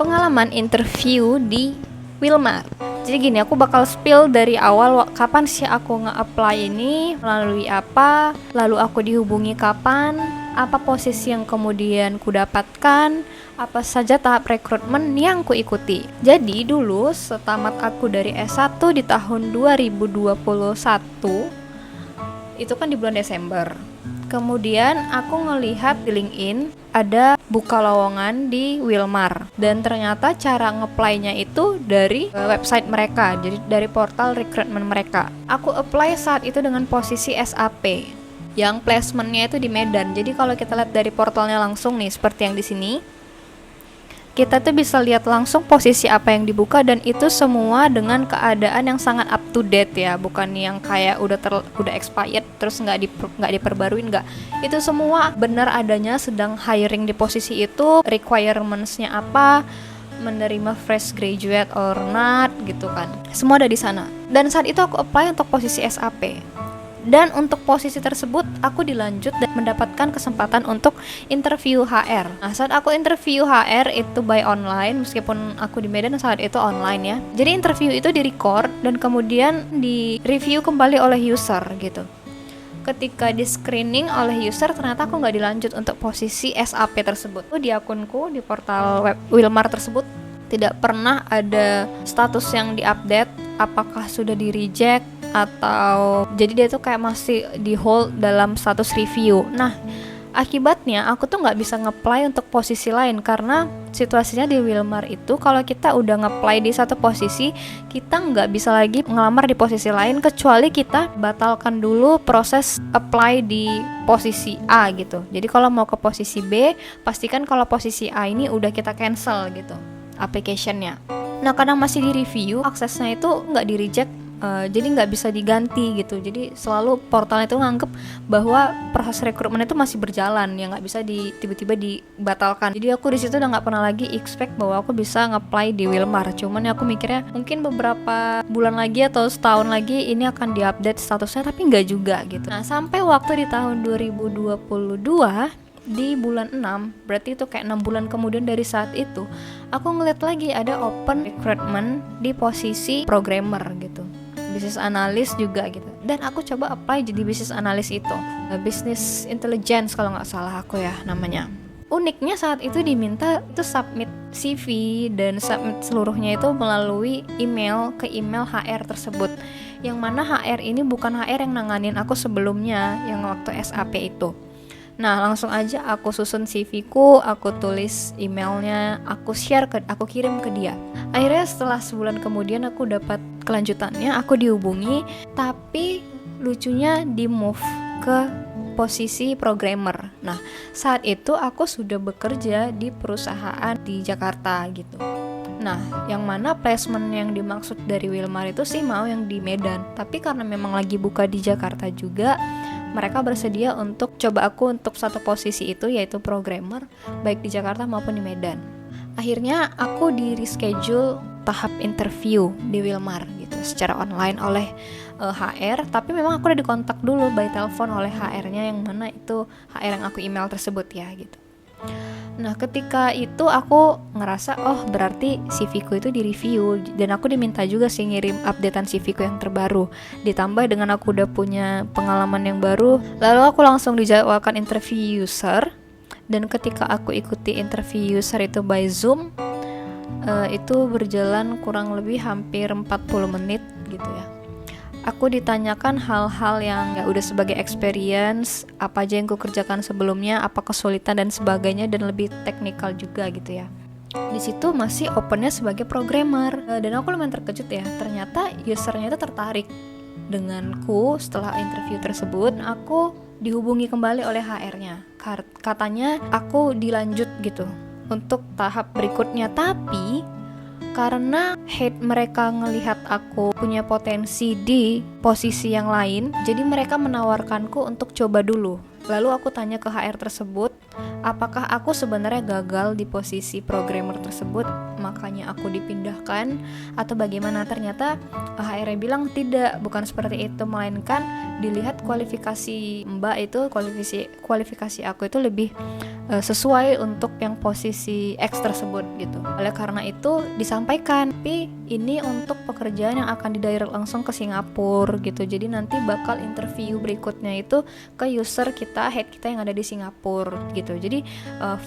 pengalaman interview di Wilmar. Jadi gini, aku bakal spill dari awal kapan sih aku nge-apply ini, melalui apa, lalu aku dihubungi kapan, apa posisi yang kemudian ku dapatkan, apa saja tahap rekrutmen yang ku ikuti. Jadi dulu setamat aku dari S1 di tahun 2021, itu kan di bulan Desember. Kemudian aku ngelihat di LinkedIn ada buka lowongan di Wilmar, dan ternyata cara nge-apply-nya itu dari website mereka, jadi dari portal rekrutmen mereka. Aku apply saat itu dengan posisi SAP, yang placementnya itu di Medan. Jadi kalau kita lihat dari portalnya langsung nih, seperti yang di sini, kita tuh bisa lihat langsung posisi apa yang dibuka, dan itu semua dengan keadaan yang sangat up to date ya, bukan yang kayak udah expired terus nggak diperbaruin, nggak. Itu semua benar adanya sedang hiring di posisi itu, requirements-nya apa, menerima fresh graduate or not gitu kan. Semua ada di sana. Dan saat itu aku apply untuk posisi SAP. Dan untuk posisi tersebut aku dilanjut dan mendapatkan kesempatan untuk interview HR. Nah, saat aku interview HR itu by online, meskipun aku di Medan saat itu online ya. Jadi interview itu di-record dan kemudian di-review kembali oleh user gitu. Ketika di screening oleh user, ternyata aku nggak dilanjut untuk posisi SAP tersebut. Di akunku di portal web Wilmar tersebut tidak pernah ada status yang diupdate, apakah sudah di-reject atau jadi dia tuh kayak masih di hold dalam status review. Nah, akibatnya aku tuh nggak bisa nge-apply untuk posisi lain, karena situasinya di Wilmar itu kalau kita udah nge-apply di satu posisi, kita nggak bisa lagi ngelamar di posisi lain kecuali kita batalkan dulu proses apply di posisi A gitu. Jadi kalau mau ke posisi B, pastikan kalau posisi A ini udah kita cancel gitu application-nya. Nah, kadang masih di review, aksesnya itu nggak di reject, jadi nggak bisa diganti gitu. Jadi selalu portalnya itu nganggep bahwa proses rekrutmen itu masih berjalan, ya nggak bisa tiba-tiba dibatalkan. Jadi aku di situ udah nggak pernah lagi expect bahwa aku bisa nge-apply di Wilmar. Cuman ya aku mikirnya mungkin beberapa bulan lagi atau setahun lagi ini akan diupdate statusnya, tapi nggak juga gitu. Nah, sampai waktu di tahun 2022 di bulan 6, berarti itu kayak 6 bulan kemudian dari saat itu, aku ngeliat lagi ada open recruitment di posisi programmer gitu, business analyst juga gitu. Dan aku coba apply jadi business analyst itu, business intelligence kalau nggak salah aku ya namanya. Uniknya saat itu diminta itu submit CV dan submit seluruhnya itu melalui email ke email HR tersebut, yang mana HR ini bukan HR yang nanganin aku sebelumnya yang waktu SAP itu. Nah, langsung aja aku susun CV-ku, aku tulis emailnya, aku kirim ke dia. Akhirnya setelah sebulan kemudian aku dapat kelanjutannya, aku dihubungi, tapi lucunya di move ke posisi programmer. Nah, saat itu aku sudah bekerja di perusahaan di Jakarta gitu. Nah, yang mana placement yang dimaksud dari Wilmar itu sih mau yang di Medan, tapi karena memang lagi buka di Jakarta juga, mereka bersedia untuk coba aku untuk satu posisi itu, yaitu programmer, baik di Jakarta maupun di Medan. Akhirnya aku di reschedule tahap interview di Wilmar gitu secara online oleh HR, tapi memang aku udah dikontak dulu by telepon oleh HR-nya, yang mana itu HR yang aku email tersebut ya gitu. Nah, ketika itu aku ngerasa, oh berarti CV-ku itu di-review, dan aku diminta juga sih ngirim updatean CV-ku yang terbaru. Ditambah dengan aku udah punya pengalaman yang baru, lalu aku langsung dijadwalkan interview user. Dan ketika aku ikuti interview user itu by Zoom, itu berjalan kurang lebih hampir 40 menit gitu ya. Aku ditanyakan hal-hal yang udah sebagai experience, apa aja yang ku kerjakan sebelumnya, apa kesulitan dan sebagainya, dan lebih teknikal juga gitu ya. Di situ masih opennya sebagai programmer, dan aku lumayan terkejut ya, ternyata usernya itu tertarik denganku. Setelah interview tersebut, aku dihubungi kembali oleh HR-nya. Katanya aku dilanjut gitu untuk tahap berikutnya, tapi karena hate mereka ngelihat aku punya potensi di posisi yang lain, jadi mereka menawarkanku untuk coba dulu. Lalu aku tanya ke HR tersebut, apakah aku sebenarnya gagal di posisi programmer tersebut makanya aku dipindahkan, atau bagaimana. Ternyata HR bilang tidak, bukan seperti itu, melainkan dilihat kualifikasi Mbak itu, kualifikasi aku itu lebih sesuai untuk yang posisi X tersebut gitu. Oleh karena itu disampaikan, tapi ini untuk pekerjaan yang akan didirect langsung ke Singapura gitu. Jadi nanti bakal interview berikutnya itu ke user kita, head kita yang ada di Singapura gitu. Jadi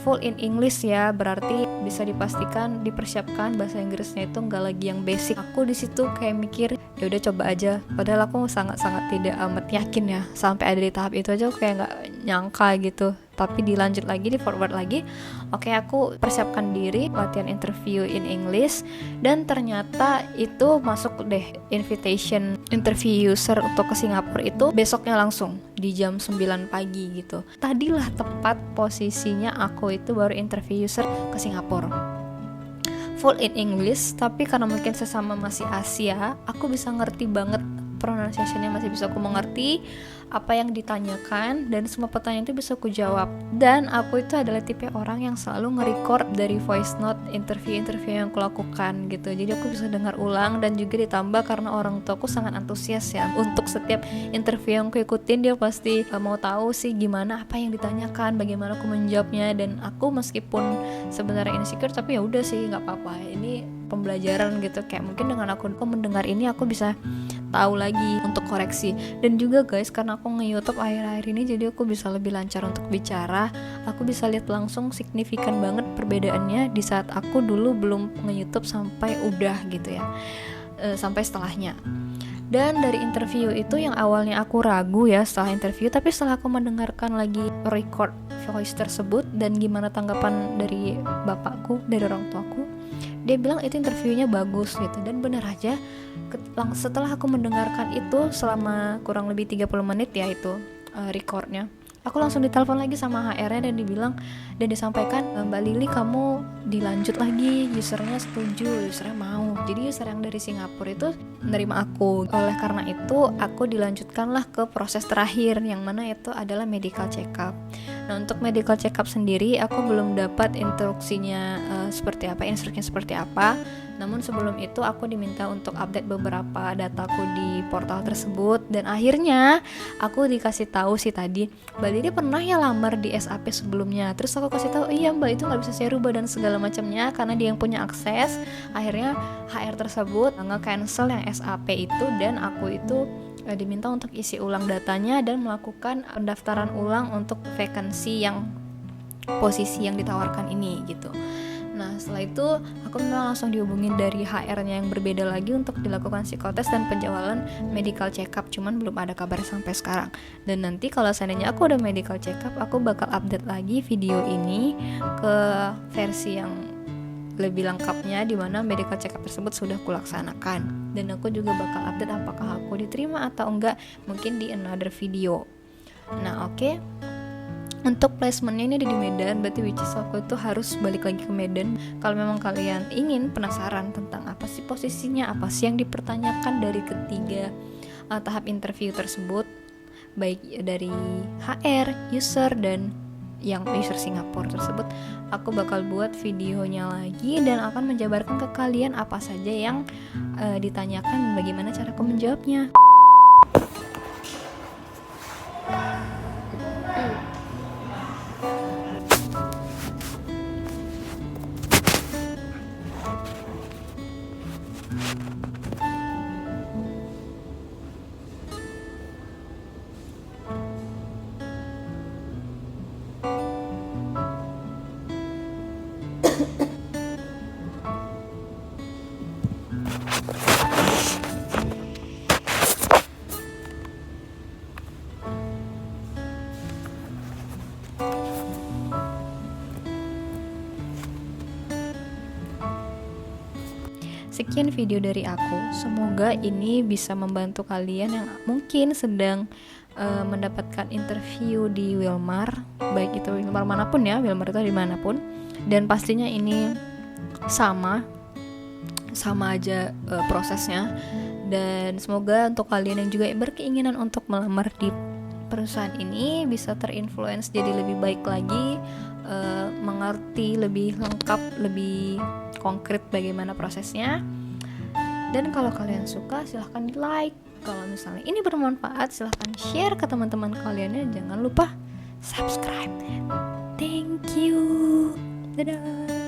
full in English ya, berarti bisa dipastikan dipersiapkan bahasa Inggrisnya itu nggak lagi yang basic. Aku di situ kayak mikir ya udah coba aja, padahal aku sangat-sangat tidak amat yakin ya sampai ada di tahap itu aja, kayak nggak nyangka gitu. Tapi dilanjut lagi, di forward lagi. Oke, aku persiapkan diri latihan interview in English, dan ternyata itu masuk deh invitation interview user untuk ke Singapura itu besoknya langsung di jam 9 pagi gitu. Tadilah tepat posisinya aku itu baru interview user ke Singapura, full in English, tapi karena mungkin sesama masih Asia, aku bisa ngerti banget pronunciation-nya, masih bisa aku mengerti apa yang ditanyakan, dan semua pertanyaan itu bisa aku jawab. Dan aku itu adalah tipe orang yang selalu nge-record dari voice note interview yang aku lakukan gitu. Jadi aku bisa dengar ulang, dan juga ditambah karena orang tuaku sangat antusias ya untuk setiap interview yang aku ikutin, dia pasti mau tahu sih gimana, apa yang ditanyakan, bagaimana aku menjawabnya. Dan aku meskipun sebenarnya insecure, tapi ya udah sih, nggak apa-apa, ini pembelajaran gitu. Kayak mungkin dengan aku mendengar ini, aku bisa tahu lagi untuk koreksi. Dan juga guys, karena aku nge-YouTube akhir-akhir ini, jadi aku bisa lebih lancar untuk bicara. Aku bisa lihat langsung signifikan banget perbedaannya di saat aku dulu belum nge-YouTube sampai udah gitu ya, sampai setelahnya. Dan dari interview itu yang awalnya aku ragu ya setelah interview, tapi setelah aku mendengarkan lagi record voice tersebut dan gimana tanggapan dari bapakku, dari orang tuaku, dia bilang itu interviewnya bagus gitu. Dan benar aja, setelah aku mendengarkan itu selama kurang lebih 30 menit ya itu recordnya, aku langsung ditelepon lagi sama HR-nya, dan dibilang dan disampaikan, Mbak Lili, kamu dilanjut lagi, usernya setuju, usernya mau. Jadi user yang dari Singapura itu menerima aku. Oleh karena itu aku dilanjutkanlah ke proses terakhir, yang mana itu adalah medical check up. Nah, untuk medical check up sendiri aku belum dapat instruksinya instruksinya seperti apa. Namun sebelum itu aku diminta untuk update beberapa dataku di portal tersebut, dan akhirnya aku dikasih tahu sih tadi, Mbak Lili pernah ya lamar di SAP sebelumnya. Terus aku kasih tahu, iya Mbak, itu nggak bisa saya rubah dan segala macamnya karena dia yang punya akses. Akhirnya HR tersebut nge-cancel yang SAP itu, dan aku itu diminta untuk isi ulang datanya dan melakukan pendaftaran ulang untuk vakansi yang posisi yang ditawarkan ini gitu. Nah, setelah itu aku memang langsung dihubungin dari HR-nya yang berbeda lagi untuk dilakukan psikotes dan penjadwalan medical check up, cuman belum ada kabar sampai sekarang. Dan nanti kalau seandainya aku udah medical check up, aku bakal update lagi video ini ke versi yang lebih lengkapnya, di mana medical check up tersebut sudah kulaksanakan. Dan aku juga bakal update apakah aku diterima atau enggak, mungkin di another video. Nah, oke. Untuk placementnya ini ada di Medan, berarti which is aku itu harus balik lagi ke Medan. Kalau memang kalian ingin penasaran tentang apa sih posisinya, apa sih yang dipertanyakan dari ketiga tahap interview tersebut, baik dari HR, user, dan yang user Singapura tersebut, aku bakal buat videonya lagi dan akan menjabarkan ke kalian apa saja yang ditanyakan, bagaimana cara aku menjawabnya. Sekian video dari aku, semoga ini bisa membantu kalian yang mungkin sedang mendapatkan interview di Wilmar, baik itu Wilmar manapun ya, Wilmar itu dimanapun. Dan pastinya ini sama aja prosesnya. Dan semoga untuk kalian yang juga berkeinginan untuk melamar di perusahaan ini bisa terinfluence jadi lebih baik lagi mengerti lebih lengkap, lebih konkret bagaimana prosesnya. Dan kalau kalian suka silahkan di like. Kalau misalnya ini bermanfaat silahkan share ke teman-teman kalian, dan jangan lupa subscribe. Thank you. Dadah.